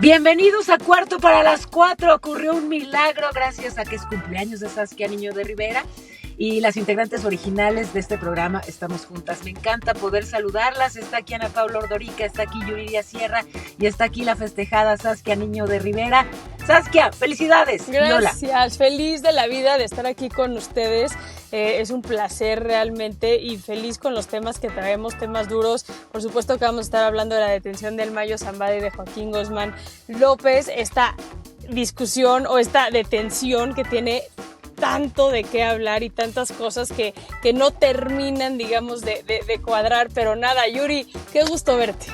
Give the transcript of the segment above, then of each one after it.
Bienvenidos a Cuarto para las 4. Ocurrió un milagro gracias a que es cumpleaños de Saskia Niño de Rivera y las integrantes originales de este programa estamos juntas. Me encanta poder saludarlas. Está aquí Ana Paula Ordorica, está aquí Yuridia Sierra y está aquí la festejada Saskia Niño de Rivera. Saskia, felicidades. Gracias, feliz de la vida de estar aquí con ustedes. Es un placer realmente y feliz con los temas que traemos, temas duros. Por supuesto que vamos a estar hablando de la detención del Mayo Zambada y de Joaquín Guzmán López. Esta discusión o esta detención que tiene tanto de qué hablar y tantas cosas que no terminan, digamos, de cuadrar. Pero nada, Yuri, qué gusto verte.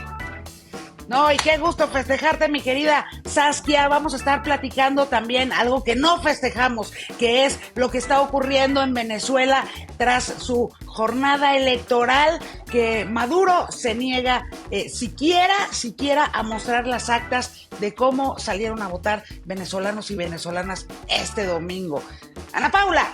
No, y qué gusto festejarte, mi querida Saskia. Vamos a estar platicando también algo que no festejamos, que es lo que está ocurriendo en Venezuela tras su jornada electoral, que Maduro se niega siquiera a mostrar las actas de cómo salieron a votar venezolanos y venezolanas este domingo. Ana Paula.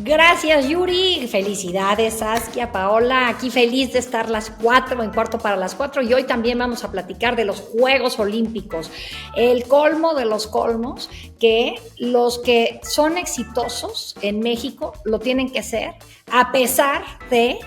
Gracias, Yuri. Felicidades, Saskia, Paola. Aquí feliz de estar las 4 en Cuarto para las 4. Y hoy también vamos a platicar de los Juegos Olímpicos. El colmo de los colmos, que los que son exitosos en México lo tienen que ser a pesar de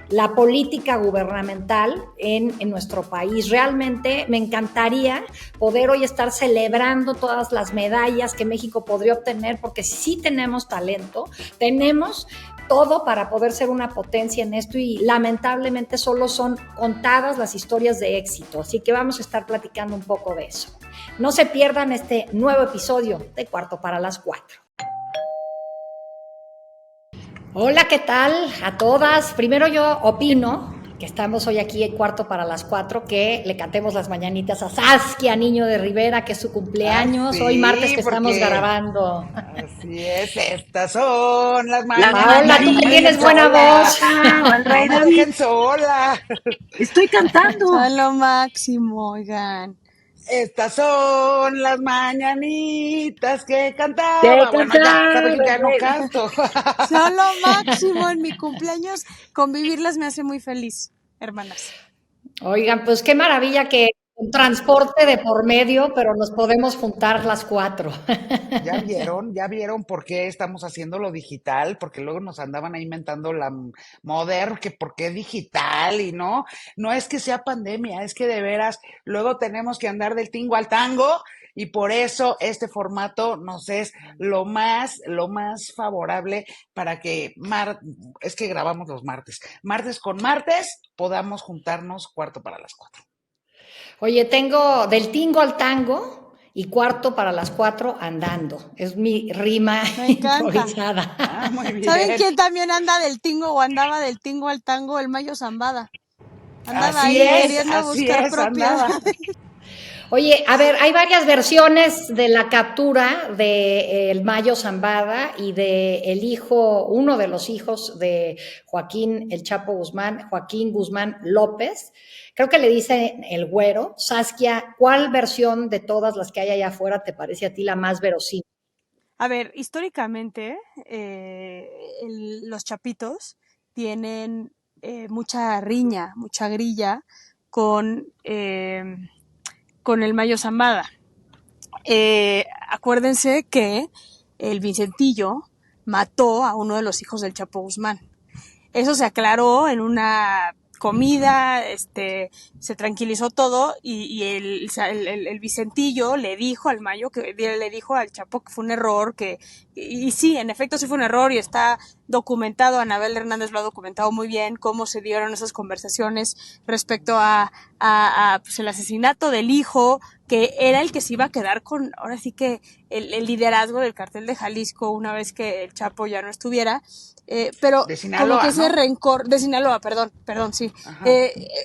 la política gubernamental en nuestro país. Realmente me encantaría poder hoy estar celebrando todas las medallas que México podría obtener, porque sí tenemos talento, tenemos todo para poder ser una potencia en esto y lamentablemente solo son contadas las historias de éxito. Así que vamos a estar platicando un poco de eso. No se pierdan este nuevo episodio de Cuarto para las 4. Hola, ¿qué tal a todas? Primero yo opino que estamos hoy aquí en Cuarto para las 4, que le cantemos las mañanitas a Saskia Niño de Rivera, que es su cumpleaños, sí, hoy martes que estamos grabando. Así es, estas son las mañanitas. Paola, tú que tienes buena voz. El rey No me dejen sola. Estoy cantando. Son lo máximo, oigan. Estas son las mañanitas que cantaba. Bueno, ya, sabes que ya no canto. Son lo máximo en mi cumpleaños. Convivirlas me hace muy feliz, hermanas. Oigan, pues qué maravilla que un transporte de por medio, pero nos podemos juntar las 4. ¿Ya vieron por qué estamos haciendo lo digital? Porque luego nos andaban ahí inventando la moder, que por qué digital y no es que sea pandemia, es que de veras luego tenemos que andar del tingo al tango y por eso este formato nos es lo más favorable para que es que grabamos los martes con martes podamos juntarnos Cuarto para las 4. Oye, tengo del tingo al tango y Cuarto para las 4 andando. Es mi rima improvisada. Muy bien. ¿Saben quién también anda del tingo o andaba del tingo al tango? El Mayo Zambada. Andaba así ahí es, queriendo buscar propiedad. Oye, a ver, hay varias versiones de la captura del Mayo Zambada y de uno de los hijos de Joaquín El Chapo Guzmán, Joaquín Guzmán López. Creo que le dicen el güero. Saskia, ¿cuál versión de todas las que hay allá afuera te parece a ti la más verosímil? A ver, históricamente, los chapitos tienen mucha riña, mucha grilla con el Mayo Zambada. Acuérdense que el Vicentillo mató a uno de los hijos del Chapo Guzmán. Eso se aclaró en una comida, se tranquilizó todo y el Vicentillo le dijo al Mayo, le dijo al Chapo que fue un error, y sí, en efecto sí fue un error y está documentado, Anabel Hernández lo ha documentado muy bien, cómo se dieron esas conversaciones respecto a pues el asesinato del hijo, que era el que se iba a quedar con, ahora sí que el liderazgo del cartel de Jalisco una vez que el Chapo ya no estuviera. Pero de Sinaloa, como que ese ¿no? rencor, de Sinaloa, perdón, sí.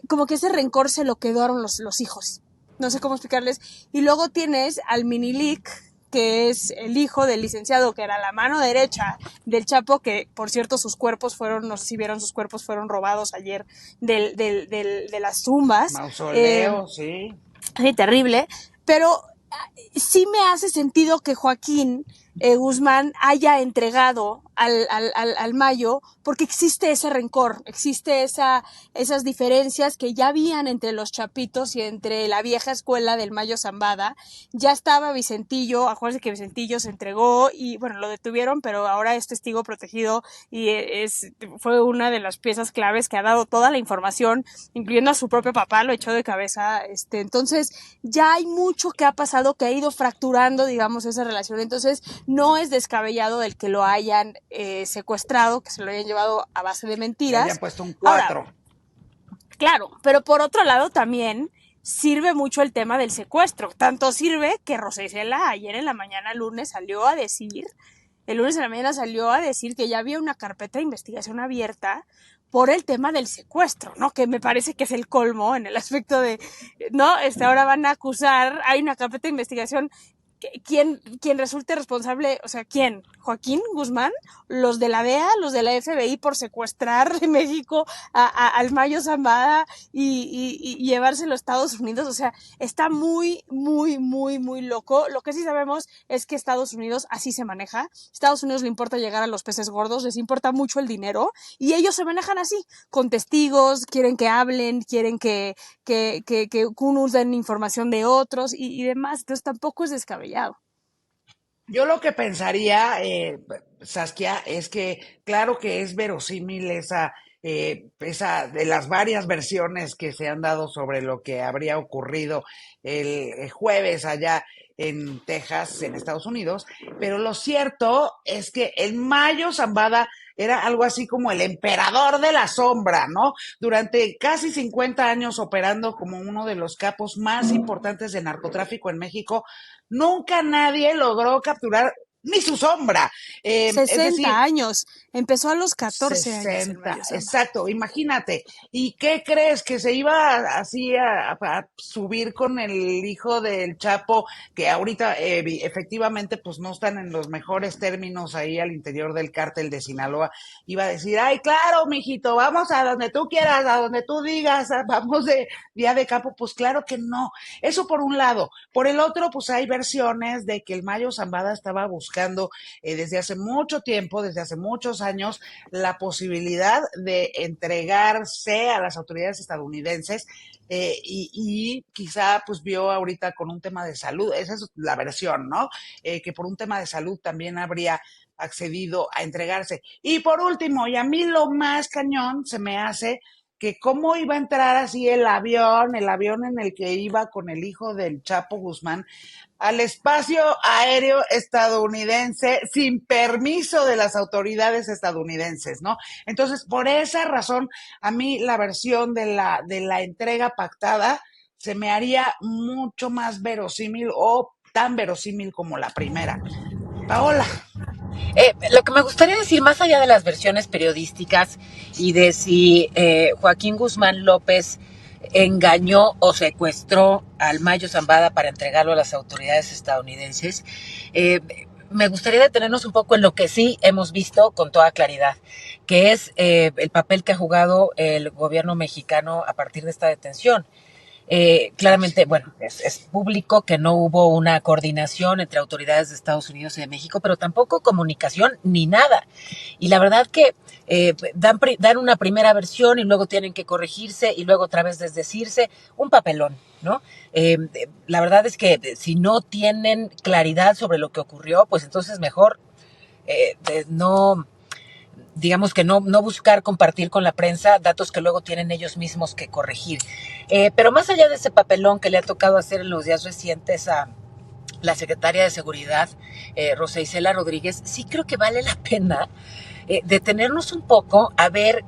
Como que ese rencor se lo quedaron los hijos. No sé cómo explicarles. Y luego tienes al Minilic, que es el hijo del licenciado, que era la mano derecha del Chapo, que por cierto sus cuerpos fueron, no sé si vieron, sus cuerpos fueron robados ayer de las tumbas. Mausoleo, sí. Sí, terrible. Pero sí me hace sentido que Joaquín Guzmán haya entregado al Mayo, porque existe ese rencor, existe esas diferencias que ya habían entre los chapitos y entre la vieja escuela del Mayo Zambada. Ya estaba Vicentillo, acuérdense que Vicentillo se entregó y bueno, lo detuvieron, pero ahora es testigo protegido y fue una de las piezas claves que ha dado toda la información, incluyendo a su propio papá, lo echó de cabeza. Entonces ya hay mucho que ha pasado, que ha ido fracturando, digamos, esa relación. Entonces no es descabellado el que lo hayan secuestrado, que se lo hayan llevado a base de mentiras. Le hayan puesto un 4. Ahora, claro, pero por otro lado también sirve mucho el tema del secuestro. Tanto sirve que Rosa Isela ayer en la mañana, lunes, salió a decir que ya había una carpeta de investigación abierta por el tema del secuestro, ¿no? Que me parece que es el colmo en el aspecto de, ¿no? Ahora van a acusar, hay una carpeta de investigación. ¿Quién resulte responsable? O sea, ¿quién? ¿Joaquín Guzmán? ¿Los de la DEA? ¿Los de la FBI por secuestrar de México al Mayo Zambada y llevárselo a Estados Unidos? O sea, está muy, muy, muy, muy loco. Lo que sí sabemos es que Estados Unidos así se maneja. Estados Unidos le importa llegar a los peces gordos, les importa mucho el dinero y ellos se manejan así, con testigos, quieren que hablen, quieren que unos den información de otros y demás. Entonces tampoco es descabellado. Yo lo que pensaría, Saskia, es que claro que es verosímil esa de las varias versiones que se han dado sobre lo que habría ocurrido el jueves allá en Texas, en Estados Unidos, pero lo cierto es que el Mayo Zambada era algo así como el emperador de la sombra, ¿no? Durante casi 50 años operando como uno de los capos más importantes de narcotráfico en México, nunca nadie logró capturar ni su sombra. 60 es decir, años, empezó a los 14 años. 60, exacto, imagínate. ¿Y qué crees? Que se iba así a subir con el hijo del Chapo, que ahorita efectivamente pues no están en los mejores términos ahí al interior del cártel de Sinaloa. Iba a decir, ay, claro, mijito, vamos a donde tú quieras, a donde tú digas, vamos de día de campo. Pues claro que no. Eso por un lado. Por el otro, pues hay versiones de que el Mayo Zambada estaba buscando desde hace mucho tiempo, desde hace muchos años, la posibilidad de entregarse a las autoridades estadounidenses y quizá pues vio ahorita con un tema de salud, esa es la versión, ¿no? Que por un tema de salud también habría accedido a entregarse. Y por último, y a mí lo más cañón se me hace que cómo iba a entrar así el avión en el que iba con el hijo del Chapo Guzmán al espacio aéreo estadounidense sin permiso de las autoridades estadounidenses, ¿no? Entonces, por esa razón, a mí la versión de la entrega pactada se me haría mucho más verosímil o tan verosímil como la primera. Paola. Lo que me gustaría decir, más allá de las versiones periodísticas y de si Joaquín Guzmán López engañó o secuestró al Mayo Zambada para entregarlo a las autoridades estadounidenses, me gustaría detenernos un poco en lo que sí hemos visto con toda claridad, que es el papel que ha jugado el gobierno mexicano a partir de esta detención. Claramente, bueno, es público que no hubo una coordinación entre autoridades de Estados Unidos y de México, pero tampoco comunicación ni nada. Y la verdad que dan una primera versión y luego tienen que corregirse y luego otra vez desdecirse, un papelón, ¿no? La verdad es que si no tienen claridad sobre lo que ocurrió, pues entonces mejor no... digamos que no buscar compartir con la prensa datos que luego tienen ellos mismos que corregir. Pero más allá de ese papelón que le ha tocado hacer en los días recientes a la secretaria de Seguridad, Rosa Isela Rodríguez, sí creo que vale la pena detenernos un poco a ver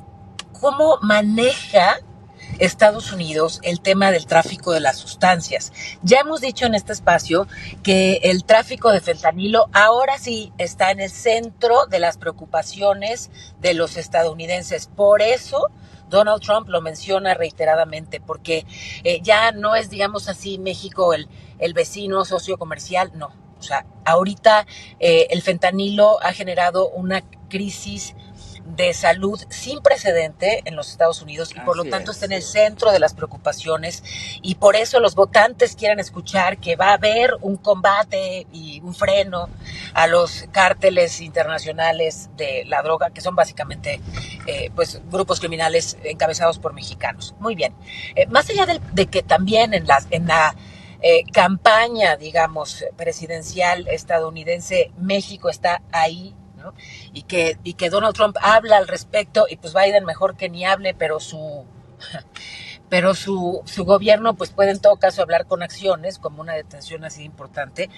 cómo maneja Estados Unidos el tema del tráfico de las sustancias. Ya hemos dicho en este espacio que el tráfico de fentanilo ahora sí está en el centro de las preocupaciones de los estadounidenses. Por eso Donald Trump lo menciona reiteradamente, porque ya no es, digamos así, México el vecino socio comercial, no. O sea, ahorita el fentanilo ha generado una crisis de salud sin precedente en los Estados Unidos y por lo tanto está en el centro de las preocupaciones, y por eso los votantes quieren escuchar que va a haber un combate y un freno a los cárteles internacionales de la droga, que son básicamente pues grupos criminales encabezados por mexicanos. Muy bien. Más allá de que también en la campaña, digamos, presidencial estadounidense, México está ahí, ¿no? Y que Donald Trump habla al respecto, y pues Biden mejor que ni hable, pero su gobierno pues puede en todo caso hablar con acciones, como una detención así importante.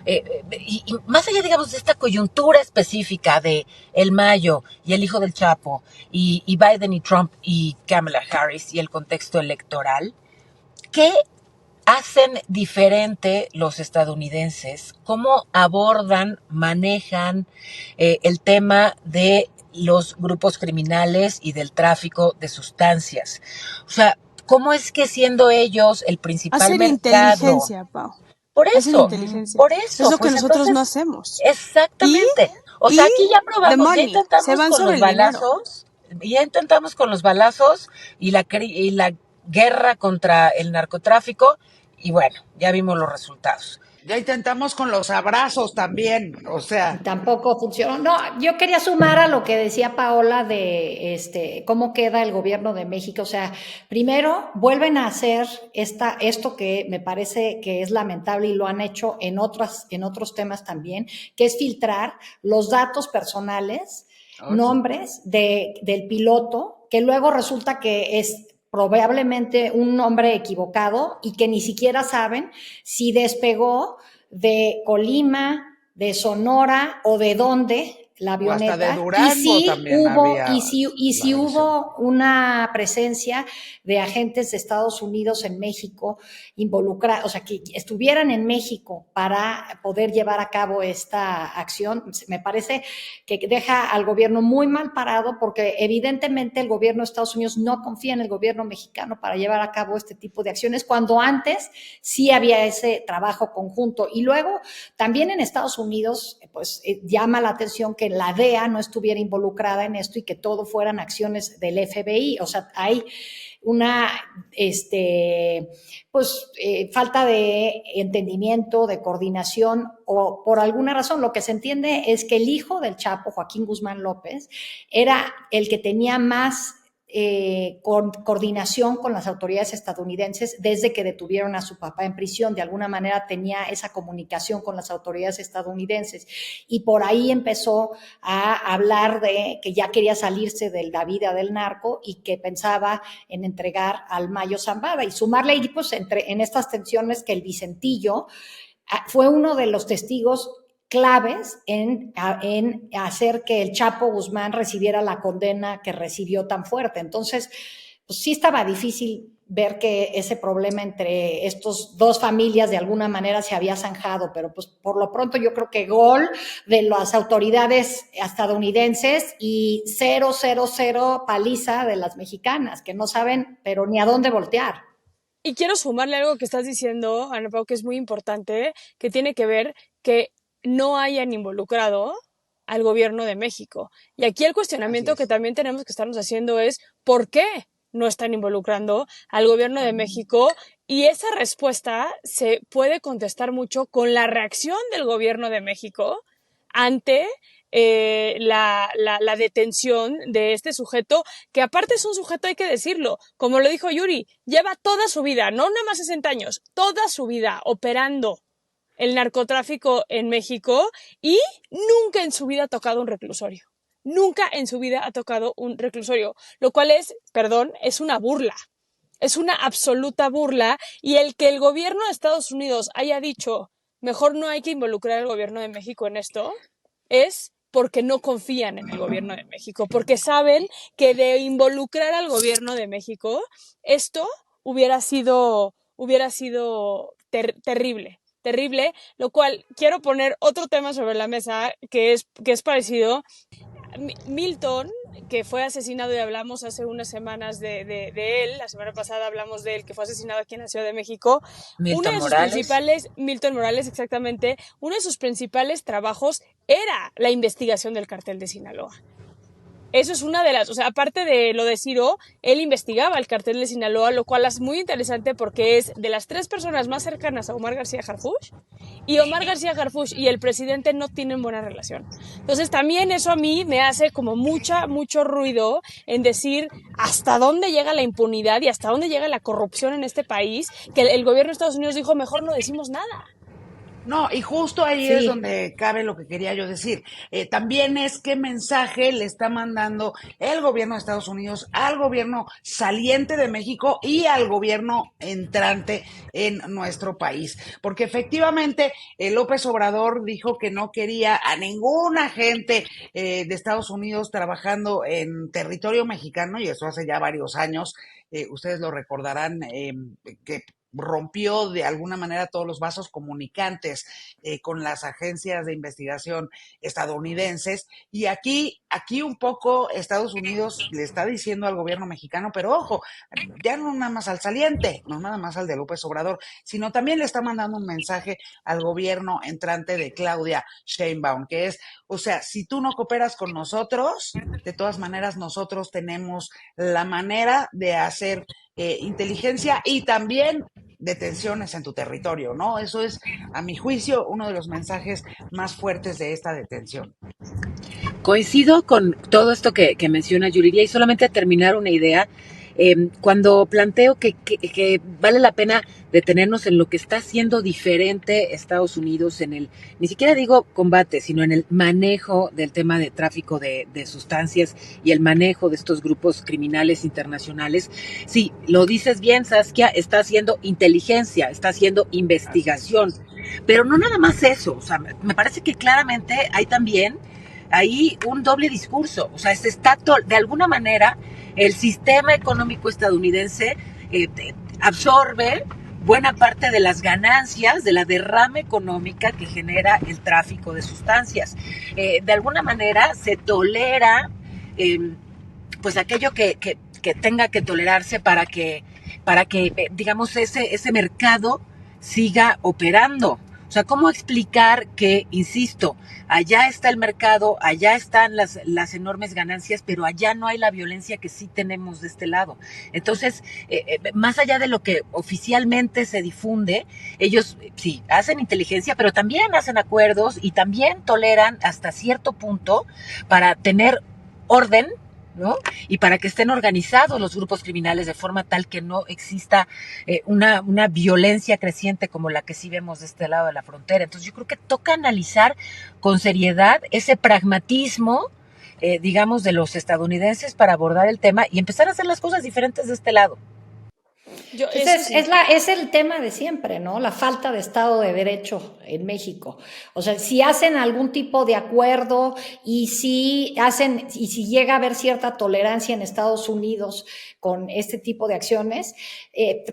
Y más allá, digamos, de esta coyuntura específica de el Mayo y el hijo del Chapo, y Biden y Trump y Kamala Harris y el contexto electoral, ¿qué hacen diferente los estadounidenses? ¿Cómo abordan, manejan el tema de los grupos criminales y del tráfico de sustancias? O sea, ¿cómo es que siendo ellos el principal Hacer mercado? Inteligencia, Pau. Por Hacer eso, inteligencia. por eso. Es lo pues que nosotros entonces, no hacemos. Exactamente. O sea, aquí ya probamos, ya intentamos se van con sobre los el dinero. balazos, ya intentamos con los balazos y la guerra contra el narcotráfico, y bueno, ya vimos los resultados. Ya intentamos con los abrazos también, o sea. Tampoco funcionó. No, yo quería sumar a lo que decía Paola de cómo queda el gobierno de México. O sea, primero vuelven a hacer esto que me parece que es lamentable, y lo han hecho en otros temas también, que es filtrar los datos personales, nombres del piloto, que luego resulta que es probablemente un nombre equivocado y que ni siquiera saben si despegó de Colima, de Sonora o de dónde la avioneta. O hasta de Durango también había. Y si hubo una presencia de agentes de Estados Unidos en México involucrados, o sea, que estuvieran en México para poder llevar a cabo esta acción. Me parece que deja al gobierno muy mal parado, porque evidentemente el gobierno de Estados Unidos no confía en el gobierno mexicano para llevar a cabo este tipo de acciones, cuando antes sí había ese trabajo conjunto. Y luego también en Estados Unidos pues llama la atención que la DEA no estuviera involucrada en esto y que todo fueran acciones del FBI. O sea, hay una falta de entendimiento, de coordinación, o por alguna razón lo que se entiende es que el hijo del Chapo, Joaquín Guzmán López, era el que tenía más coordinación con las autoridades estadounidenses desde que detuvieron a su papá en prisión. De alguna manera tenía esa comunicación con las autoridades estadounidenses, y por ahí empezó a hablar de que ya quería salirse de la vida del narco y que pensaba en entregar al Mayo Zambada, y sumarle ahí pues en estas tensiones que el Vicentillo fue uno de los testigos claves en hacer que el Chapo Guzmán recibiera la condena que recibió tan fuerte. Entonces, pues sí estaba difícil ver que ese problema entre estos dos familias de alguna manera se había zanjado, pero pues por lo pronto yo creo que gol de las autoridades estadounidenses y 0-0-0 paliza de las mexicanas, que no saben pero ni a dónde voltear. Y quiero sumarle algo que estás diciendo, Ana Pau, que es muy importante, que tiene que ver que no hayan involucrado al gobierno de México. Y aquí el cuestionamiento que también tenemos que estarnos haciendo es ¿por qué no están involucrando al gobierno de México? Y esa respuesta se puede contestar mucho con la reacción del gobierno de México ante la detención de este sujeto, que aparte es un sujeto, hay que decirlo, como lo dijo Yuri, lleva toda su vida, no nada más 60 años, toda su vida operando el narcotráfico en México, y nunca en su vida ha tocado un reclusorio. Nunca en su vida ha tocado un reclusorio, lo cual es una burla. Es una absoluta burla, y el que el gobierno de Estados Unidos haya dicho mejor no hay que involucrar al gobierno de México en esto, es porque no confían en el gobierno de México, porque saben que de involucrar al gobierno de México esto hubiera sido terrible, lo cual quiero poner otro tema sobre la mesa que es parecido. Milton, que fue asesinado, y hablamos hace unas semanas de él, la semana pasada hablamos de él, que fue asesinado aquí en la Ciudad de México. Milton Morales, exactamente, uno de sus principales trabajos era la investigación del cártel de Sinaloa. Eso es una de las, o sea, aparte de lo de Ciro, él investigaba el cartel de Sinaloa, lo cual es muy interesante porque es de las 3 personas más cercanas a Omar García Harfuch, y Omar García Harfuch y el presidente no tienen buena relación. Entonces también eso a mí me hace como mucho ruido en decir hasta dónde llega la impunidad y hasta dónde llega la corrupción en este país, que el gobierno de Estados Unidos dijo, mejor no decimos nada. No, y justo ahí es Sí, donde cabe lo que quería yo decir. También es qué mensaje le está mandando el gobierno de Estados Unidos al gobierno saliente de México y al gobierno entrante en nuestro país. Porque efectivamente López Obrador dijo que no quería a ningún agente de Estados Unidos trabajando en territorio mexicano, y eso hace ya varios años. Ustedes lo recordarán, que rompió de alguna manera todos los vasos comunicantes con las agencias de investigación estadounidenses, y aquí un poco Estados Unidos le está diciendo al gobierno mexicano, pero ojo, ya no nada más al saliente, no nada más al de López Obrador, sino también le está mandando un mensaje al gobierno entrante de Claudia Sheinbaum, que es, o sea, si tú no cooperas con nosotros, de todas maneras nosotros tenemos la manera de hacer inteligencia y también detenciones en tu territorio, ¿no? Eso es, a mi juicio, uno de los mensajes más fuertes de esta detención. coincido con todo esto que menciona Yuridia y solamente terminar una idea. Cuando planteo que vale la pena detenernos en lo que está haciendo diferente Estados Unidos en el, ni siquiera digo combate, sino en el manejo del tema de tráfico de sustancias y el manejo de estos grupos criminales internacionales. Sí, lo dices bien, Saskia, está haciendo inteligencia, está haciendo Así es. investigación, pero no nada más eso, o sea, me parece que claramente hay también ahí un doble discurso, o sea, se está de alguna manera el sistema económico estadounidense absorbe buena parte de las ganancias de la derrama económica que genera el tráfico de sustancias. De alguna manera se tolera pues aquello que tenga que tolerarse para que digamos, ese mercado siga operando. O sea, ¿cómo explicar que, insisto, allá está el mercado, allá están las enormes ganancias, pero allá no hay la violencia que sí tenemos de este lado? Entonces, más allá de lo que oficialmente se difunde, ellos sí hacen inteligencia, pero también hacen acuerdos y también toleran hasta cierto punto para tener orden, ¿no? Y para que estén organizados los grupos criminales de forma tal que no exista una violencia creciente como la que sí vemos de este lado de la frontera. Entonces yo creo que toca analizar con seriedad ese pragmatismo, digamos, de los estadounidenses para abordar el tema y empezar a hacer las cosas diferentes de este lado. Eso sí. Es el tema de siempre, ¿no? La falta de Estado de Derecho en México. O sea, si hacen algún tipo de acuerdo y si llega a haber cierta tolerancia en Estados Unidos con este tipo de acciones,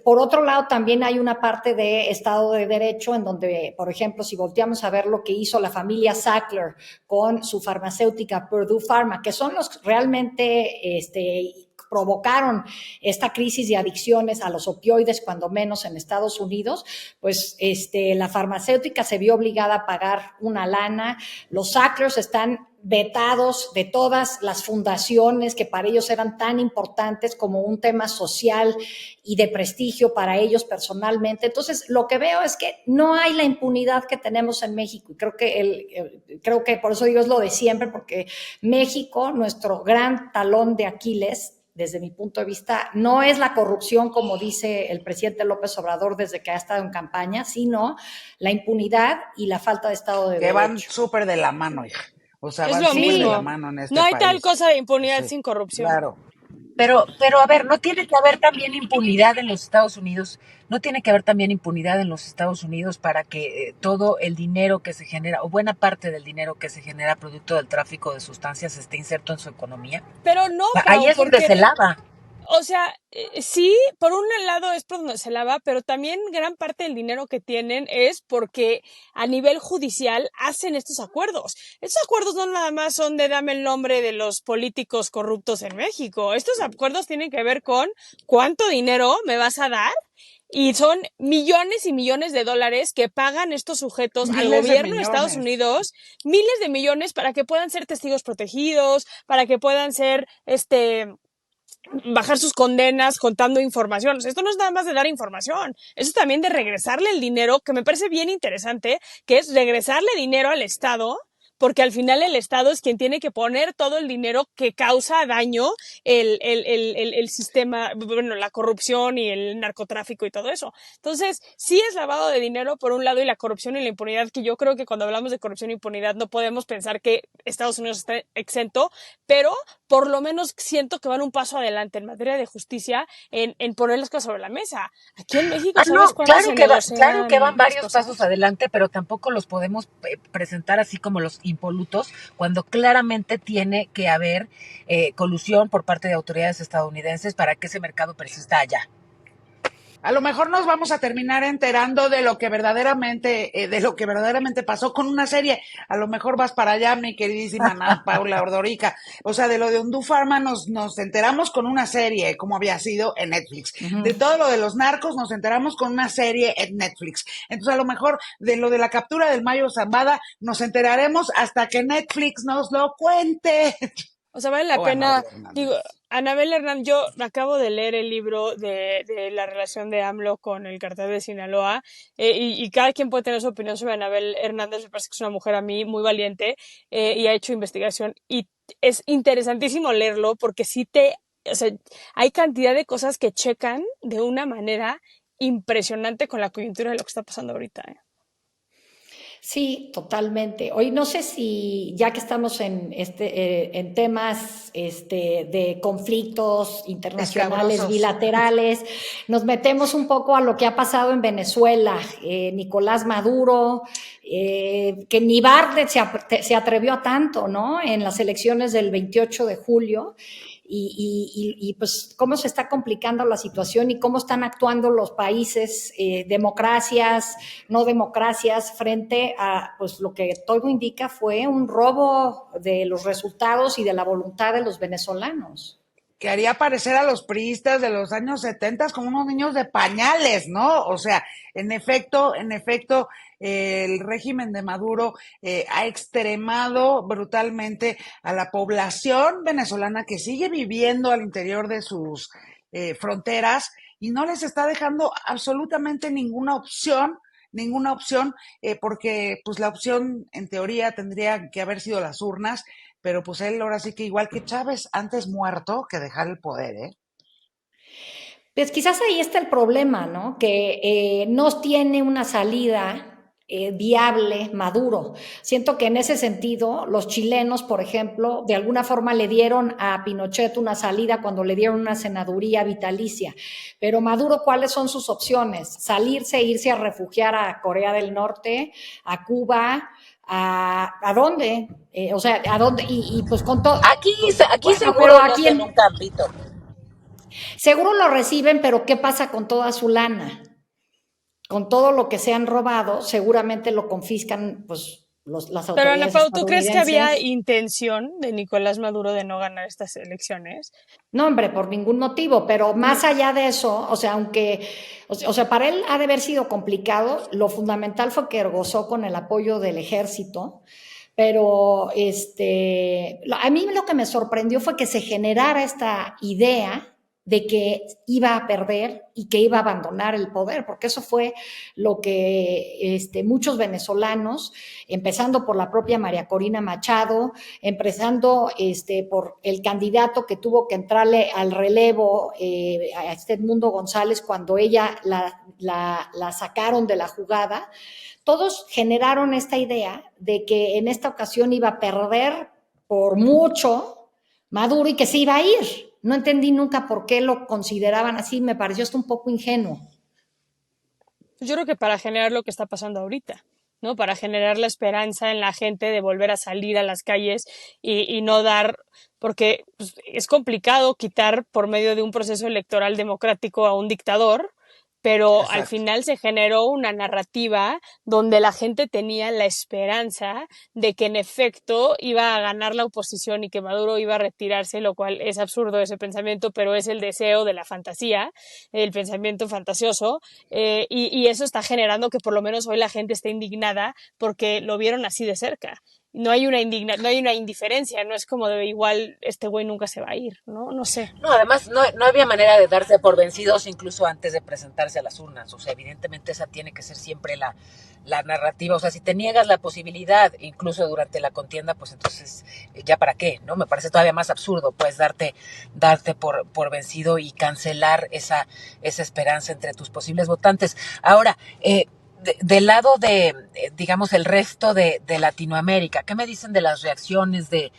por otro lado también hay una parte de Estado de Derecho en donde, por ejemplo, si volteamos a ver lo que hizo la familia Sackler con su farmacéutica Purdue Pharma, que son los realmente provocaron esta crisis de adicciones a los opioides, cuando menos en Estados Unidos, pues la farmacéutica se vio obligada a pagar una lana. Los Sacklers están vetados de todas las fundaciones que para ellos eran tan importantes como un tema social y de prestigio para ellos personalmente. Entonces, lo que veo es que no hay la impunidad que tenemos en México, y creo que por eso digo es lo de siempre, porque México, nuestro gran talón de Aquiles, desde mi punto de vista, no es la corrupción, como dice el presidente López Obrador desde que ha estado en campaña, sino la impunidad y la falta de Estado de Que van Derecho. súper de la mano, hija. O sea, Es van lo súper de la mismo. mano en este No hay tal país. cosa de impunidad Sí, sin corrupción. claro. Pero a ver, no tiene que haber también impunidad en los Estados Unidos, no tiene que haber también impunidad en los Estados Unidos para que todo el dinero que se genera, o buena parte del dinero que se genera producto del tráfico de sustancias esté inserto en su economía. Pero no, Ahí Pau, es donde se lava. o sea, sí, por un lado es por donde se lava, pero también gran parte del dinero que tienen es porque a nivel judicial hacen estos acuerdos. Estos acuerdos no nada más son de dame el nombre de los políticos corruptos en México. Estos acuerdos tienen que ver con cuánto dinero me vas a dar Y son millones y millones de dólares que pagan estos sujetos al Miles de gobierno de Estados millones. Unidos, miles de millones para que puedan ser testigos protegidos, para que puedan ser, bajar sus condenas contando información. O sea, esto no es nada más de dar información, eso es también de regresarle el dinero, que me parece bien interesante, que es regresarle dinero al Estado, porque al final el Estado es quien tiene que poner todo el dinero que causa daño el sistema, bueno, la corrupción y el narcotráfico y todo eso. Entonces, sí es lavado de dinero por un lado y la corrupción y la impunidad, que yo creo que cuando hablamos de corrupción e impunidad no podemos pensar que Estados Unidos está exento, pero por lo menos siento que van un paso adelante en materia de justicia en poner las cosas sobre la mesa. Aquí en México, Ah, ¿sabes no, cuánto claro se que negocian claro que van las varios cosas? pasos adelante, pero tampoco los podemos presentar así como los impolutos, cuando claramente tiene que haber colusión por parte de autoridades estadounidenses para que ese mercado persista allá. A lo mejor nos vamos a terminar enterando de lo que verdaderamente pasó con una serie. A lo mejor vas para allá, mi queridísima Paula Ordorica. O sea, de lo de Undú Pharma nos enteramos con una serie, como había sido en Netflix. De todo lo de los narcos nos enteramos con una serie en Netflix. Entonces, a lo mejor de lo de la captura del Mayo Zambada nos enteraremos hasta que Netflix nos lo cuente. O sea, vale la O pena, Anabel Hernández. digo, Anabel Hernández, yo acabo de leer el libro de la relación de AMLO con el cartel de Sinaloa, y cada quien puede tener su opinión sobre Anabel Hernández. Me parece que es una mujer a mí muy valiente, y ha hecho investigación, y es interesantísimo leerlo porque o sea, hay cantidad de cosas que checan de una manera impresionante con la coyuntura de lo que está pasando ahorita, ¿eh? Sí, totalmente. Hoy no sé si, ya que estamos en temas de conflictos internacionales, Escabrosos. bilaterales, nos metemos un poco a lo que ha pasado en Venezuela. Nicolás Maduro, que ni Bartlett se atrevió a tanto, ¿no? En las elecciones del 28 de julio. Y pues cómo se está complicando la situación y cómo están actuando los países, democracias, no democracias, frente a pues lo que todo indica fue un robo de los resultados y de la voluntad de los venezolanos. Que haría parecer a los priistas de los años 70 como unos niños de pañales, ¿no? O sea, en efecto, el régimen de Maduro ha extremado brutalmente a la población venezolana que sigue viviendo al interior de sus fronteras y no les está dejando absolutamente ninguna opción, porque pues la opción en teoría tendría que haber sido las urnas, pero pues él ahora sí que igual que Chávez, antes muerto que dejar el poder, ¿eh? Pues quizás ahí está el problema, ¿no? Que no tiene una salida viable, Maduro. Siento que en ese sentido, los chilenos, por ejemplo, de alguna forma le dieron a Pinochet una salida cuando le dieron una senaduría vitalicia. Pero Maduro, ¿cuáles son sus opciones? Salirse, irse a refugiar a Corea del Norte, a Cuba, ¿a dónde? O sea, ¿a dónde? Y pues con todo. Aquí Bueno, seguro pero no aquí en un campito. seguro lo reciben, pero ¿qué pasa con toda su lana? Con todo lo que se han robado, seguramente lo confiscan pues las Pero Ana autoridades Pau, ¿tú crees que había estadounidenses. intención de Nicolás Maduro de no ganar estas elecciones? No, hombre, por ningún motivo, pero más allá de eso, o sea, para él ha de haber sido complicado, lo fundamental fue que gozó con el apoyo del ejército, pero a mí lo que me sorprendió fue que se generara esta idea de que iba a perder y que iba a abandonar el poder, porque eso fue lo que muchos venezolanos, empezando por la propia María Corina Machado, empezando por el candidato que tuvo que entrarle al relevo a Edmundo González cuando ella la sacaron de la jugada, todos generaron esta idea de que en esta ocasión iba a perder por mucho Maduro y que se iba a ir. No entendí nunca por qué lo consideraban así, me pareció hasta un poco ingenuo. Yo creo que para generar lo que está pasando ahorita, ¿no? Para generar la esperanza en la gente de volver a salir a las calles y no dar, porque pues, es complicado quitar por medio de un proceso electoral democrático a un dictador, pero al Exacto. final se generó una narrativa donde la gente tenía la esperanza de que en efecto iba a ganar la oposición y que Maduro iba a retirarse, lo cual es absurdo ese pensamiento, pero es el deseo de la fantasía, el pensamiento fantasioso, y eso está generando que por lo menos hoy la gente esté indignada porque lo vieron así de cerca. No hay no hay una indiferencia, no es como de igual este güey nunca se va a ir, ¿no? No sé. No, además no había manera de darse por vencidos incluso antes de presentarse a las urnas. O sea, evidentemente esa tiene que ser siempre la narrativa. O sea, si te niegas la posibilidad, incluso durante la contienda, pues entonces ya para qué, ¿no? Me parece todavía más absurdo, pues darte por vencido y cancelar esa esperanza entre tus posibles votantes. Ahora, del lado de, digamos, el resto de Latinoamérica, ¿qué me dicen de las reacciones de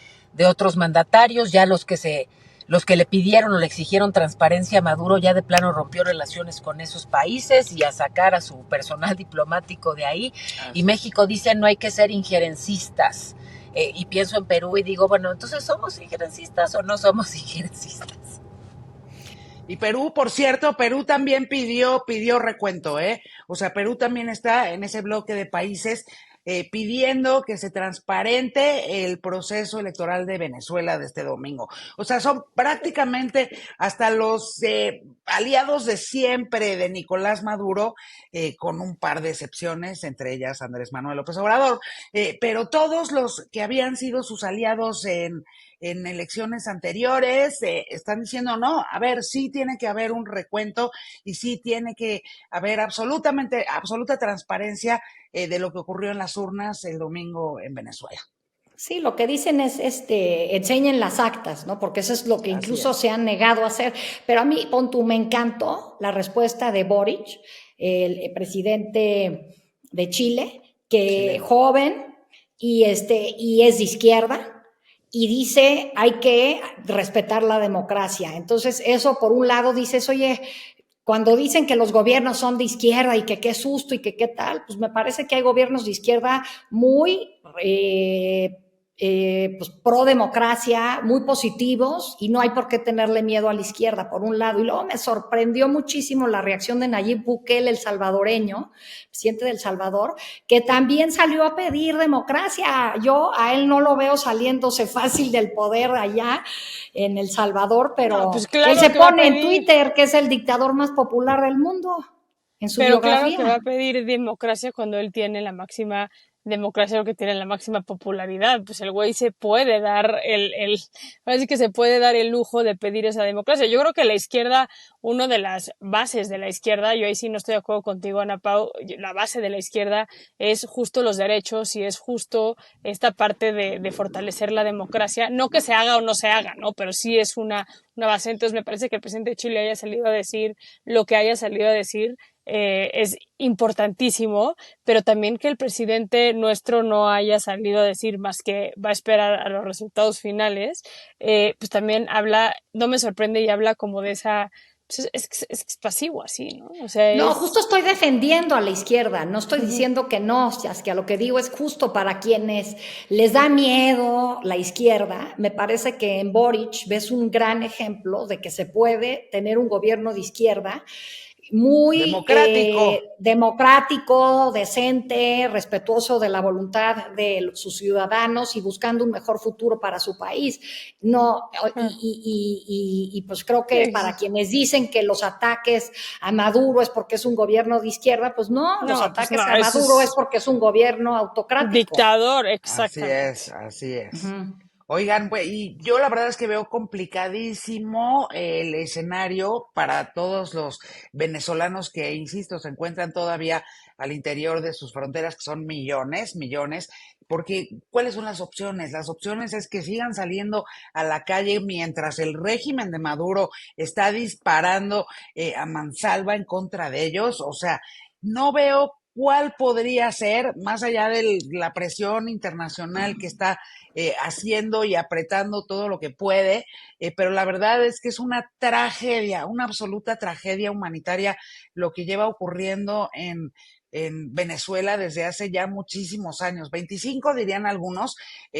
otros mandatarios? Ya los que le pidieron o le exigieron transparencia a Maduro ya de plano rompió relaciones con esos países y a sacar a su personal diplomático de ahí. Y México dice no hay que ser injerencistas. Y pienso en Perú y digo, bueno, entonces ¿somos injerencistas o no somos injerencistas? Y Perú, por cierto, Perú también pidió recuento, ¿eh? O sea, Perú también está en ese bloque de países pidiendo que se transparente el proceso electoral de Venezuela de este domingo. O sea, son prácticamente hasta los aliados de siempre de Nicolás Maduro, con un par de excepciones, entre ellas Andrés Manuel López Obrador, pero todos los que habían sido sus aliados en elecciones anteriores, están diciendo, no, a ver, sí tiene que haber un recuento y sí tiene que haber absoluta transparencia de lo que ocurrió en las urnas el domingo en Venezuela. Sí, lo que dicen es, enseñen las actas, ¿no? Porque eso es lo que Así incluso es. se han negado a hacer. Pero a mí, pon tú, me encantó la respuesta de Boric, el presidente de Chile, que Chileno. joven y es de izquierda, y dice hay que respetar la democracia. Entonces, eso por un lado dices, oye, cuando dicen que los gobiernos son de izquierda y que qué susto y que qué tal, pues me parece que hay gobiernos de izquierda muy pues pro democracia, muy positivos, y no hay por qué tenerle miedo a la izquierda, por un lado. Y luego me sorprendió muchísimo la reacción de Nayib Bukele, el salvadoreño, presidente del Salvador, que también salió a pedir democracia. Yo a él no lo veo saliéndose fácil del poder allá en El Salvador, pero No, pues él claro se que va a pone en pedir. Twitter que es el dictador más popular del mundo, en su Pero claro que va biografía. a pedir democracia cuando él tiene la máxima democracia, lo que tiene la máxima popularidad. Pues el güey se puede dar ahora sí que se puede dar el lujo de pedir esa democracia. Yo creo que la izquierda, una de las bases de la izquierda, yo ahí sí no estoy de acuerdo contigo, Ana Pau, la base de la izquierda es justo los derechos y es justo esta parte de fortalecer la democracia. No que se haga o no se haga, ¿no? Pero sí es una base. Entonces me parece que el presidente de Chile haya salido a decir lo que haya salido a decir es importantísimo, pero también que el presidente nuestro no haya salido a decir más que va a esperar a los resultados finales, pues también habla, no me sorprende y habla como de esa, pues es pasivo así, ¿no? O sea, No, es... justo estoy defendiendo a la izquierda, no estoy diciendo que no, es que a lo que digo es justo para quienes les da miedo la izquierda. Me parece que en Boric ves un gran ejemplo de que se puede tener un gobierno de izquierda muy Democrático. democrático, decente, respetuoso de la voluntad de sus ciudadanos y buscando un mejor futuro para su país. No, pues creo que para quienes dicen que los ataques a Maduro es porque es un gobierno de izquierda, pues no, los No, pues ataques no, a eso Maduro es es porque es un gobierno autocrático. dictador, Así es, exactamente. así es. Uh-huh. Oigan, pues, y yo la verdad es que veo complicadísimo el escenario para todos los venezolanos que, insisto, se encuentran todavía al interior de sus fronteras, que son millones, millones, porque ¿cuáles son las opciones? Las opciones es que sigan saliendo a la calle mientras el régimen de Maduro está disparando a mansalva en contra de ellos. O sea, no veo cuál podría ser, más allá de la presión internacional que está haciendo y apretando todo lo que puede, pero la verdad es que es una tragedia, una absoluta tragedia humanitaria lo que lleva ocurriendo en Venezuela desde hace ya muchísimos años, 25 dirían algunos,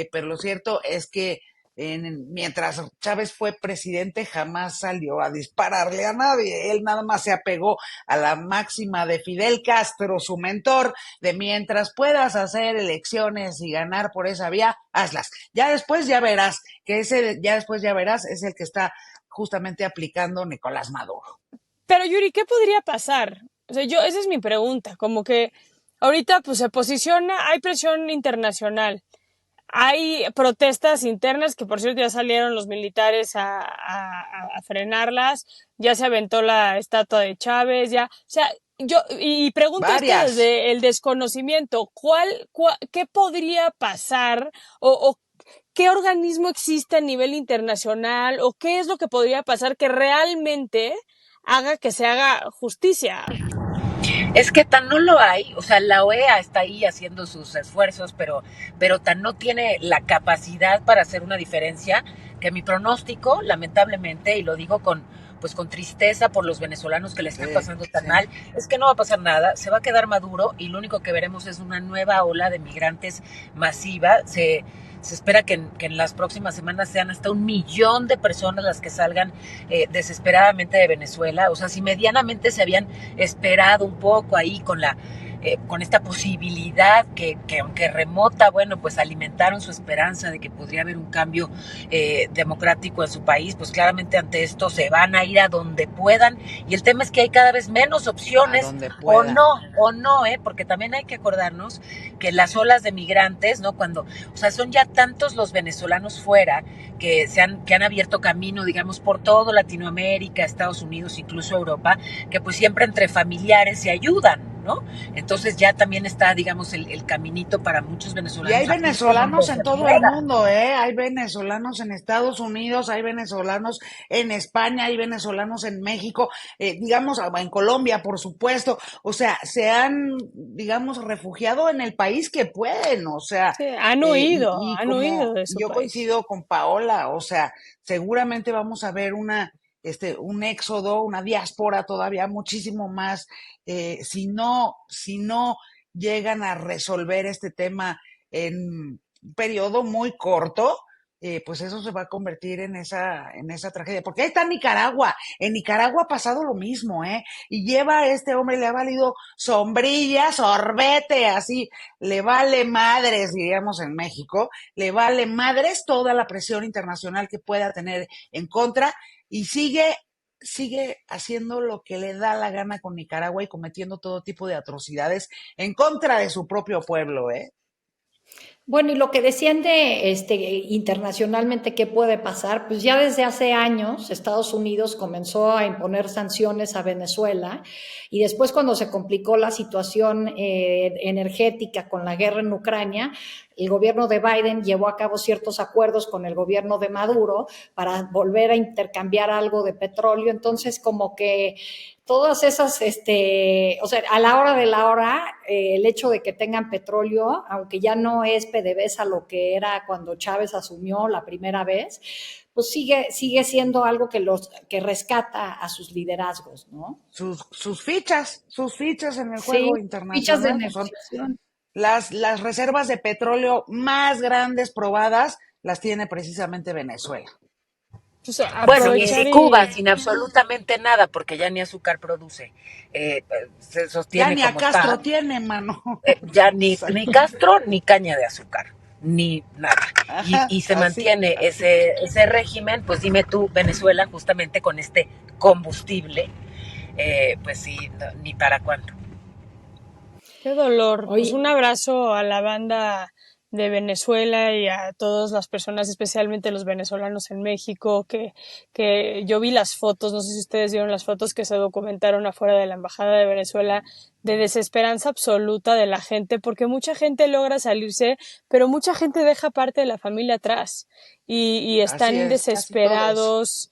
pero lo cierto es que mientras Chávez fue presidente, jamás salió a dispararle a nadie. Él nada más se apegó a la máxima de Fidel Castro, su mentor, de mientras puedas hacer elecciones y ganar por esa vía, hazlas. Ya después ya verás, es el que está justamente aplicando Nicolás Maduro. Pero Yuri, ¿qué podría pasar? O sea, esa es mi pregunta, como que ahorita pues se posiciona, hay presión internacional, hay protestas internas que por cierto ya salieron los militares a frenarlas, ya se aventó la estatua de Chávez, ya, o sea, y pregunto esto Varias. desde el desconocimiento, ¿qué podría pasar o qué organismo existe a nivel internacional o qué es lo que podría pasar que realmente haga que se haga justicia? Es que tan no lo hay, o sea, la OEA está ahí haciendo sus esfuerzos, pero tan no tiene la capacidad para hacer una diferencia, que mi pronóstico, lamentablemente, y lo digo con tristeza por los venezolanos que le están pasando tan mal, es que no va a pasar nada, se va a quedar Maduro y lo único que veremos es una nueva ola de migrantes masiva. Se espera que en las próximas semanas sean hasta 1 millón de personas las que salgan desesperadamente de Venezuela. O sea, si medianamente se habían esperado un poco ahí con esta posibilidad que aunque remota, bueno, pues alimentaron su esperanza de que podría haber un cambio democrático en su país, pues claramente ante esto se van a ir a donde puedan, y el tema es que hay cada vez menos opciones, o no, porque también hay que acordarnos que las olas de migrantes, ¿no? O sea, son ya tantos los venezolanos fuera que han abierto camino, digamos, por todo Latinoamérica, Estados Unidos, incluso Europa, que pues siempre entre familiares se ayudan, ¿no? Entonces ya también está, digamos, el caminito para muchos venezolanos. Y hay venezolanos en todo el mundo, hay venezolanos en Estados Unidos, hay venezolanos en España, hay venezolanos en México, digamos, en Colombia, por supuesto. O sea, se han, digamos, refugiado en el país que pueden, o sea. Sí, han huido de su yo país. coincido con Paola, o sea, seguramente vamos a ver un éxodo, una diáspora todavía muchísimo más, si no llegan a resolver este tema en un periodo muy corto, pues eso se va a convertir en esa tragedia. Porque ahí está Nicaragua. En Nicaragua ha pasado lo mismo, y lleva a este hombre, le ha valido sombrilla, sorbete, así, le vale madres, diríamos en México, le vale madres toda la presión internacional que pueda tener en contra, y sigue haciendo lo que le da la gana con Nicaragua y cometiendo todo tipo de atrocidades en contra de su propio pueblo, Bueno, y lo que desciende internacionalmente, ¿qué puede pasar? Pues ya desde hace años Estados Unidos comenzó a imponer sanciones a Venezuela, y después cuando se complicó la situación energética con la guerra en Ucrania, el gobierno de Biden llevó a cabo ciertos acuerdos con el gobierno de Maduro para volver a intercambiar algo de petróleo. Entonces, como que todas esas, o sea, a la hora de la hora, el hecho de que tengan petróleo, aunque ya no es PDVSA lo que era cuando Chávez asumió la primera vez, pues sigue siendo algo que rescata a sus liderazgos, ¿no? Sus fichas en el juego internacional. Fichas de negociación. Las reservas de petróleo más grandes probadas las tiene precisamente Venezuela. Pues bueno, y Cuba sin absolutamente nada, porque ya ni azúcar produce. Se sostiene ya ni como a Castro está. Tiene, mano. Ya ni Castro ni caña de azúcar, ni nada. Ajá, y se mantiene ese régimen, pues dime tú, Venezuela, justamente con este combustible, pues sí, no, ni para cuándo. Qué dolor. Pues un abrazo a la banda de Venezuela y a todas las personas, especialmente los venezolanos en México, que yo vi las fotos, no sé si ustedes vieron las fotos que se documentaron afuera de la Embajada de Venezuela, de desesperanza absoluta de la gente, porque mucha gente logra salirse, pero mucha gente deja parte de la familia atrás y están desesperados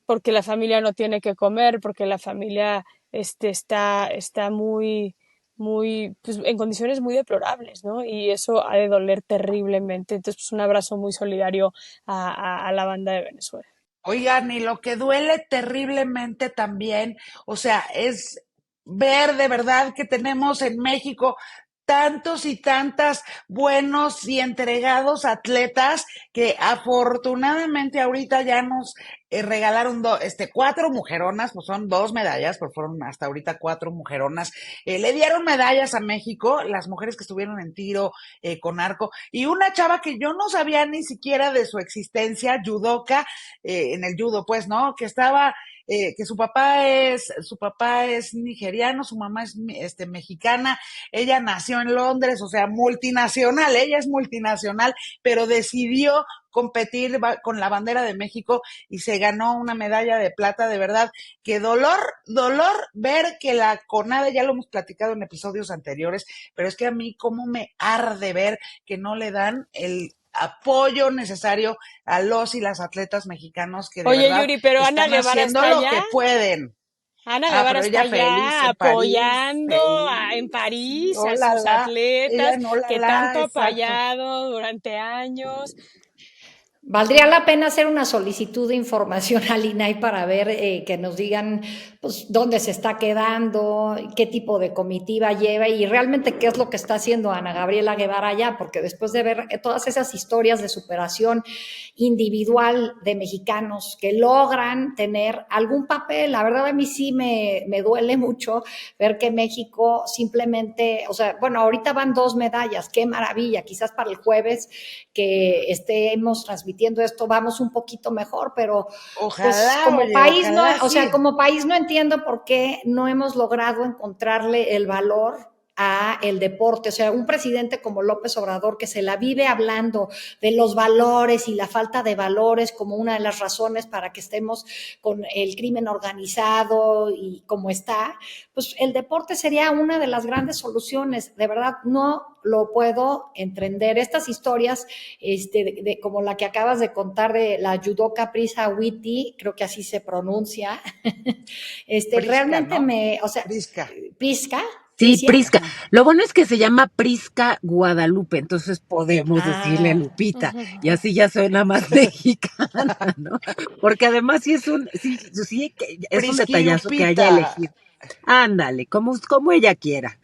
porque la familia no tiene que comer, porque la familia está muy pues, en condiciones muy deplorables, ¿no? Y eso ha de doler terriblemente. Entonces, pues un abrazo muy solidario a la banda de Venezuela. Oigan, y lo que duele terriblemente también, o sea, es ver de verdad que tenemos en México tantos y tantas buenos y entregados atletas que afortunadamente ahorita ya nos regalaron 4 mujeronas, pues son 2 medallas, pero fueron hasta ahorita 4 mujeronas. Le dieron medallas a México, las mujeres que estuvieron en tiro con arco, y una chava que yo no sabía ni siquiera de su existencia, judoka, en el judo, pues, ¿no? Que estaba que su papá es nigeriano, su mamá es mexicana, ella nació en Londres, o sea, multinacional, ella es multinacional, pero decidió competir con la bandera de México y se ganó una medalla de plata. De verdad, que dolor ver que la CONADE, ya lo hemos platicado en episodios anteriores, pero es que a mí cómo me arde ver que no le dan el apoyo necesario a los y las atletas mexicanos que de Oye, verdad Yuri, pero Ana están Guevara haciendo está lo allá. que pueden. Ana Guevara pero está ella feliz allá en París, apoyando en feliz. París a Hola, sus ella atletas no la que tanto ha exacto. apoyado durante años. Valdría la pena hacer una solicitud de información al INAI para ver que nos digan pues, dónde se está quedando, qué tipo de comitiva lleva y realmente qué es lo que está haciendo Ana Gabriela Guevara allá, porque después de ver todas esas historias de superación individual de mexicanos que logran tener algún papel, la verdad a mí sí me duele mucho ver que México simplemente, o sea, bueno, ahorita van 2 medallas, qué maravilla, quizás para el jueves que estemos transmitiendo esto vamos un poquito mejor, pero Ojalá, pues como oye, país no, ojalá o sea, sí. como país no entiendo por qué no hemos logrado encontrarle el valor a el deporte, o sea, un presidente como López Obrador que se la vive hablando de los valores y la falta de valores como una de las razones para que estemos con el crimen organizado y como está, pues el deporte sería una de las grandes soluciones, de verdad no lo puedo entender. Estas historias como la que acabas de contar de la judoka Prisa Witty, creo que así se pronuncia, Prisca, realmente ¿no? o sea, Prisca. Sí, Prisca. Prisca. Lo bueno es que se llama Prisca Guadalupe, entonces podemos decirle a Ah, Lupita, y así ya suena más mexicana, ¿no? Porque además sí es un detallazo que haya Prisquilupita. elegido. Ándale, como ella quiera.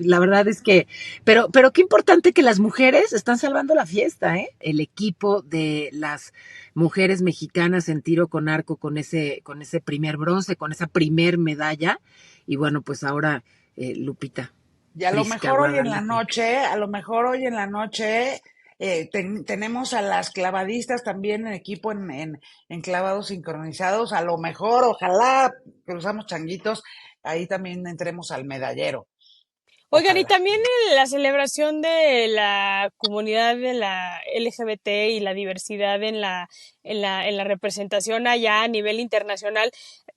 La verdad es que, pero qué importante que las mujeres están salvando la fiesta, ¿eh? El equipo de las mujeres mexicanas en tiro con arco con ese primer bronce, con esa primer medalla, y bueno, pues ahora Lupita. Y a lo Prisca mejor hoy en la Guadalupe. noche, tenemos a las clavadistas también en equipo en clavados sincronizados. A lo mejor, ojalá, cruzamos changuitos, ahí también entremos al medallero. Oigan, y Ojalá. también la celebración de la comunidad de la LGBT y la diversidad en la representación allá a nivel internacional.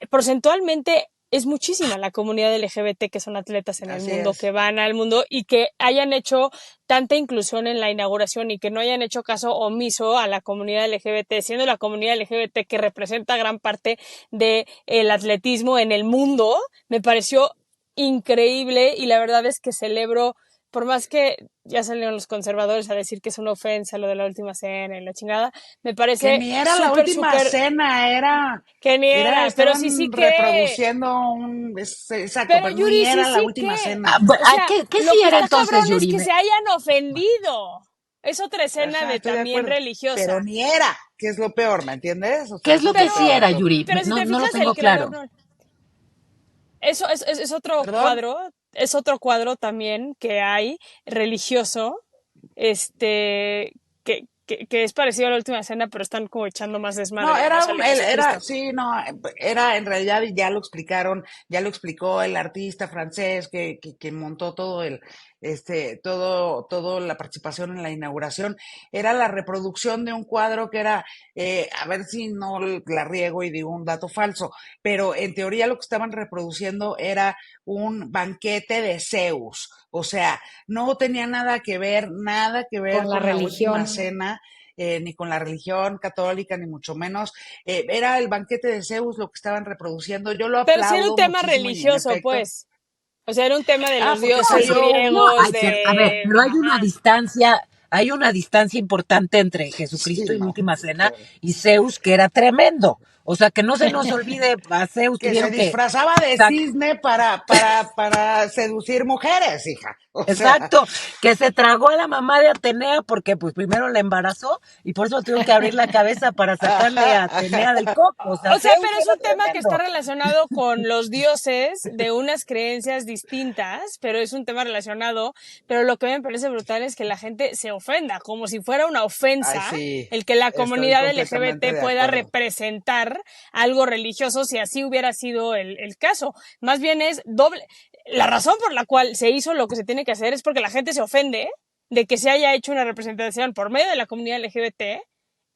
Porcentualmente es muchísima la comunidad LGBT que son atletas en el Así mundo, es. que van al mundo y que hayan hecho tanta inclusión en la inauguración y que no hayan hecho caso omiso a la comunidad LGBT, siendo la comunidad LGBT que representa gran parte del atletismo en el mundo, me pareció increíble y la verdad es que celebro, por más que ya salieron los conservadores a decir que es una ofensa lo de la última cena y la chingada, me parece Que ni era la última cena, que ni era, pero sí estaban que, reproduciendo exacto, pero pero Yuri, ni sí era la última que, cena. o sea, ¿Qué lo sí que era está entonces, cabrón es Yuri? que se hayan ofendido. Es otra escena Ajá, de estoy de también acuerdo, religiosa. pero ni era, que es lo peor, ¿me entiendes? O ¿Qué sea, es eso lo es que lo sí peor de era, todo. Yuri? Pero si te No lo fijas, el tengo creador claro. no. Eso es otro ¿Perdón? es otro cuadro también que hay religioso, que es parecido a la última cena, pero están como echando más desmadre, No, ¿no? Sale Jesucristo. era en realidad, y ya lo explicaron, ya lo explicó el artista francés que montó todo la participación en la inauguración, era la reproducción de un cuadro que era, a ver si no la riego y digo un dato falso, pero en teoría lo que estaban reproduciendo era un banquete de Zeus, o sea, no tenía nada que ver con la con la última religión. cena, ni con la religión católica, ni mucho menos. Era el banquete de Zeus lo que estaban reproduciendo. Yo lo Pero sí era un aplaudo tema muchísimo y en religioso, efecto. pues. O sea, era un tema de los Porque dioses salió No, griegos, a ver, pero Ajá. hay una distancia importante entre Sí, Jesucristo y no, Última Cena claro. y Zeus, que era tremendo. O sea, que no se nos olvide, a Zeus Que se tuvieron que... disfrazaba de Exacto, cisne para seducir mujeres, hija. O sea, exacto, que se tragó a la mamá de Atenea porque pues primero la embarazó y por eso tuvieron que abrir la cabeza para sacarle a Atenea del coco. O sea, O sea, Zeus pero es era un tema que está tremendo. relacionado con los dioses de unas creencias distintas, pero es un tema relacionado. Pero lo que me parece brutal es que la gente se ofenda, como si fuera una ay, ofensa sí, el que la estoy comunidad completamente LGBT de pueda acuerdo. representar algo religioso si así hubiera sido el caso. Más bien es doble. La razón por la cual se hizo lo que se tiene que hacer es porque la gente se ofende de que se haya hecho una representación por medio de la comunidad LGBT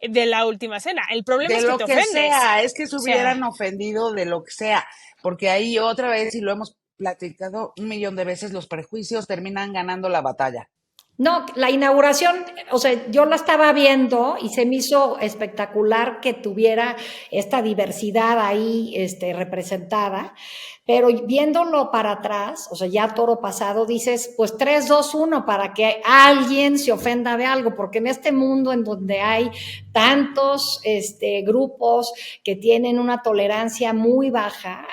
de la última cena. El problema De es que lo te que ofendes. sea, es que se O sea, hubieran ofendido de lo que sea, porque ahí otra vez, y lo hemos platicado 1 millón de veces, los prejuicios terminan ganando la batalla. No, la inauguración, o sea, yo la estaba viendo y se me hizo espectacular que tuviera esta diversidad ahí, representada, pero viéndolo para atrás, o sea, ya toro pasado, dices, pues 3, 2, 1 para que alguien se ofenda de algo, porque en este mundo en donde hay tantos grupos que tienen una tolerancia muy baja,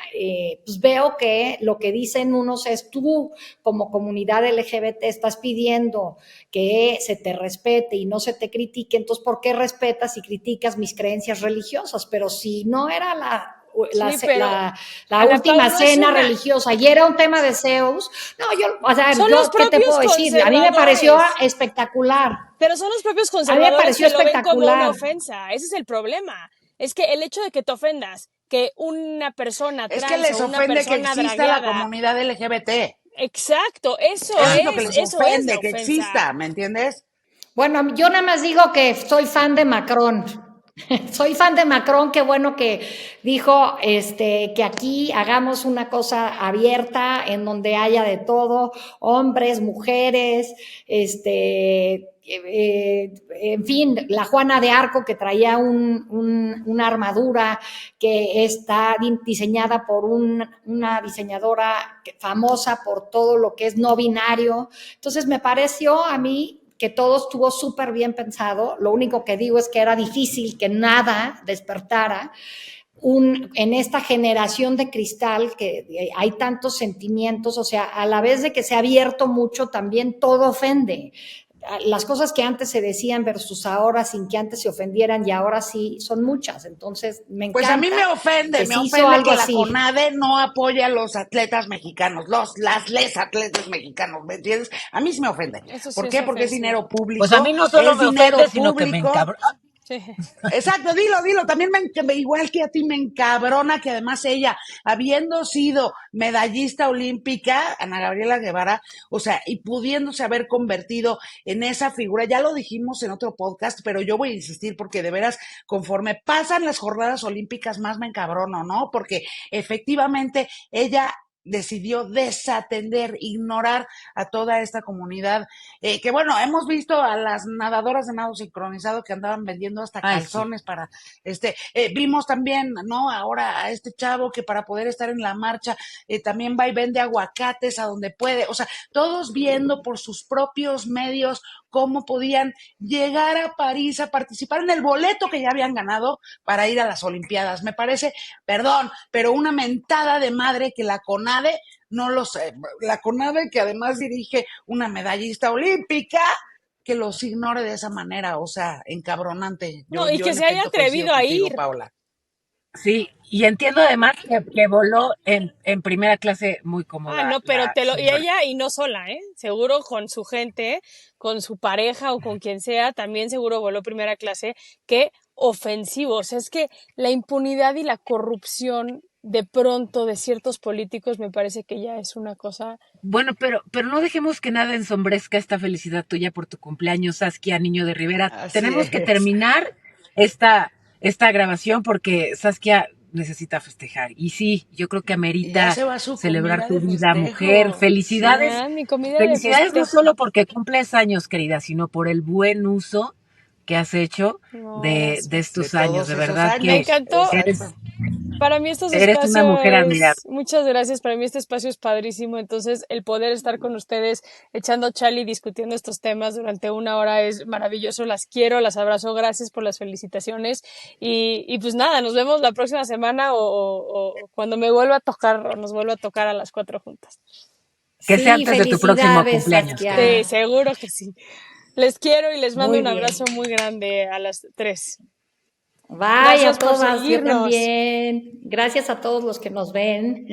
pues veo que lo que dicen unos es tú como comunidad LGBT estás pidiendo que se te respete y no se te critique, entonces ¿por qué respetas y criticas mis creencias religiosas? Pero si no era la, sí, pero la Ana Pau última no es cena una. religiosa y era un tema de Zeus, no, o sea, Son los ¿qué te propios puedo decir? A mí me pareció conservadores. espectacular. Pero son los propios A mí me conservadores pareció que lo ven como una espectacular. ofensa. Ese es el problema. Es que el hecho de que te ofendas, que una persona Es que trans o les una ofende que persona exista la dragueada. comunidad LGBT. Exacto, Eso es lo que les eso es la ofende, que ofensa. exista, ¿me entiendes? Bueno, yo nada más digo que soy fan de Macron. Soy fan de Macron, qué bueno que dijo que aquí hagamos una cosa abierta en donde haya de todo, hombres, mujeres, en fin, la Juana de Arco que traía una armadura que está diseñada por una diseñadora famosa por todo lo que es no binario. Entonces me pareció a mí que todo estuvo súper bien pensado. Lo único que digo es que era difícil que nada despertara. En esta generación de cristal que hay tantos sentimientos, o sea, a la vez de que se ha abierto mucho, también todo ofende. Las cosas que antes se decían versus ahora sin que antes se ofendieran y ahora sí son muchas. Entonces, me Pues a mí encanta que me se hizo ofende algo que la así. CONADE no apoya a los atletas mexicanos, les atletas mexicanos, ¿me entiendes? A mí sí me ofende. Eso sí ¿Por es qué? Porque ofensivo. Pues a mí no solo es me ofende, dinero sino que me público. encabrona. Sí. Exacto, dilo, también igual que a ti me encabrona que además ella, habiendo sido medallista olímpica, Ana Gabriela Guevara, o sea, y pudiéndose haber convertido en esa figura, ya lo dijimos en otro podcast, pero yo voy a insistir porque de veras, conforme pasan las jornadas olímpicas, más me encabrono, ¿no? Porque efectivamente ella decidió desatender, ignorar a toda esta comunidad, que bueno, hemos visto a las nadadoras de nado sincronizado que andaban vendiendo hasta Ay, sí. calzones para, vimos también, ¿no? Ahora a este chavo que para poder estar en la marcha, también va y vende aguacates a donde puede, o sea, todos viendo por sus propios medios cómo podían llegar a París a participar en el boleto que ya habían ganado para ir a las Olimpiadas. Me parece, perdón, pero una mentada de madre que la CONADE, no lo sé, la CONADE que además dirige una medallista olímpica, que los ignore de esa manera, o sea, encabronante. No, Yo, y yo que en se haya efecto coincido atrevido a contigo, ir. Paola. Sí, y entiendo además que voló en primera clase muy Ah, cómoda no, pero la y señora. ella y no sola, ¿eh? Seguro con su gente, con su pareja o con quien sea, también seguro voló primera clase. Qué ofensivo. O sea, es que la impunidad y la corrupción de pronto de ciertos políticos me parece que ya es una cosa. Bueno, pero no dejemos que nada ensombrezca esta felicidad tuya por tu cumpleaños, Saskia Niño de Rivera. Así Tenemos que es. terminar esta grabación porque Saskia necesita festejar. Y sí, yo creo que Y ya amerita se va su celebrar comida tu de vida, mujer. festejo. Felicidades. Ya, mi comida de Felicidades no festejo. solo porque cumples años, querida, sino por el buen uso que has hecho No, de gracias. estos De años. todos De esos verdad Me que años. encantó. eres Exacto. para mí estos Eres una mujer admirable. muchas gracias, para mí este espacio es padrísimo, entonces el poder estar con ustedes echando chal y discutiendo estos temas durante una hora es maravilloso, las quiero, las abrazo, gracias por las felicitaciones y pues nada, nos vemos la próxima semana o cuando me vuelva a tocar o nos vuelva a tocar a las 4 juntas. Que sea Sí, antes de tu próximo felicidades, cumpleaños. Saskia. Sí, seguro que sí. Les quiero y les mando Muy un bien. abrazo muy grande a las 3. Vaya Gracias por todas, yo seguirnos. también. Gracias a todos los que nos ven.